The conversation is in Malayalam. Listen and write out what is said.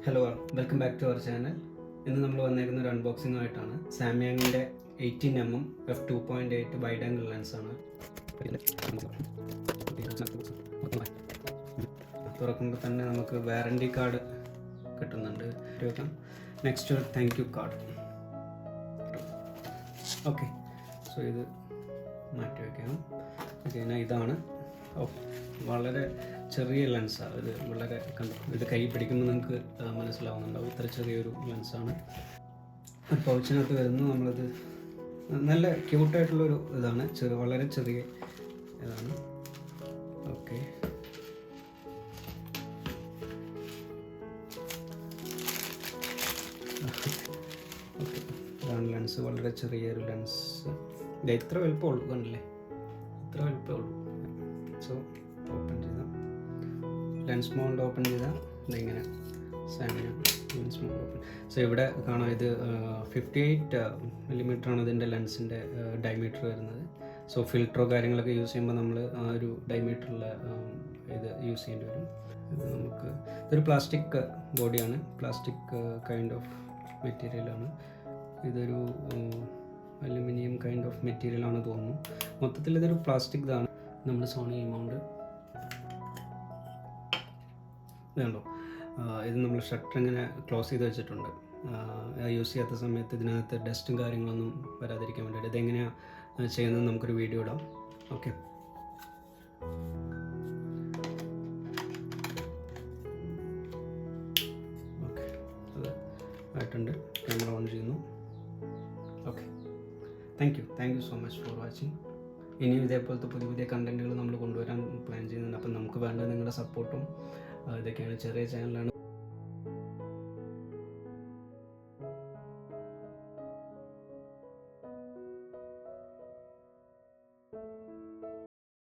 Hello welcome back to our channel. ഇന്ന് നമ്മൾ വന്നേക്കുന്ന ഒരു അൺബോക്സിംഗ് ആയിട്ടാണ്. സാംയാങ്ങിൻ്റെ 18mm f2.8 വൈഡ് ആംഗിൾ ലെൻസാണ്. തുറക്കുമ്പോൾ തന്നെ നമുക്ക് വാറണ്ടി കാർഡ് കിട്ടുന്നുണ്ട്. നെക്സ്റ്റ് ഒരു thank you card. Okay, so ഇത് മാറ്റി വയ്ക്കാം. ഓക്കെ, ഇതാണ് വളരെ ചെറിയ ലെൻസാണ്. ഇത് വളരെ ഇത് കൈ പിടിക്കുമ്പോൾ നിങ്ങൾക്ക് മനസ്സിലാവുന്നുണ്ടാവും. ഇത്ര ചെറിയൊരു ലെൻസാണ്. പൗച്ചിനകത്ത് വരുന്നു. നമ്മളിത് നല്ല ക്യൂട്ടായിട്ടുള്ളൊരു ഇതാണ്. വളരെ ചെറിയ ഇതാണ്. ഓക്കെ, ഓക്കെ, ഇതാണ് ലെൻസ്. വളരെ ചെറിയൊരു ലെൻസ്. ഇത് ഇത്ര വലുപ്പമുള്ളൂ, കണ്ടില്ലേ? ഇത്ര വലുപ്പമുള്ളൂ. സോ ഓപ്പൺ ചെയ്താൽ ലെൻസ് മൗണ്ട് ഓപ്പൺ ചെയ്താൽ ഇതിങ്ങനെ സാംയാങ് ലെൻസ് മൗണ്ട് ഓപ്പൺ. സോ ഇവിടെ കാണാം, ഇത് 58mm ആണ് ഇതിൻ്റെ ലെൻസിൻ്റെ ഡയമീറ്റർ വരുന്നത്. സോ ഫിൽറ്ററോ കാര്യങ്ങളൊക്കെ യൂസ് ചെയ്യുമ്പോൾ നമ്മൾ ആ ഒരു ഡയമീറ്ററുള്ള ഇത് യൂസ് ചെയ്യേണ്ടി വരും. ഇത് നമുക്ക് ഇതൊരു പ്ലാസ്റ്റിക് ബോഡിയാണ്. പ്ലാസ്റ്റിക് കൈൻഡ് ഓഫ് മെറ്റീരിയലാണ്. ഇതൊരു അലുമിനിയം കൈൻഡ് ഓഫ് മെറ്റീരിയലാണ് തോന്നുന്നു. മൊത്തത്തിൽ ഇതൊരു പ്ലാസ്റ്റിക് ഇതാണ്. നമ്മൾ സോണി മൗണ്ട് ഇതുണ്ടോ, ഇത് നമ്മൾ ഷട്ടർ ഇങ്ങനെ ക്ലോസ് ചെയ്ത് വെച്ചിട്ടുണ്ട്. യൂസ് ചെയ്യാത്ത സമയത്ത് ഇതിനകത്ത് ഡസ്റ്റും കാര്യങ്ങളൊന്നും വരാതിരിക്കാൻ വേണ്ടിയിട്ട്. ഇതെങ്ങനെയാണ് ചെയ്യുന്നത് നമുക്കൊരു വീഡിയോ ഇടാം. ഓക്കെ, ഓക്കെ, അത് ആയിട്ടുണ്ട്. ക്യാമറ ഓൺ ചെയ്യുന്നു. Okay, thank you so much for watching. ഇനിയും ഇതേപോലത്തെ പുതിയ പുതിയ കണ്ടൻറ്റുകൾ നമ്മൾ കൊണ്ടുവരാൻ പ്ലാൻ ചെയ്യുന്നുണ്ട്. അപ്പം നമുക്ക് വേണ്ടത് നിങ്ങളുടെ സപ്പോർട്ടും ഇതൊക്കെയാണ്. ചെറിയ ചാനലാണ്.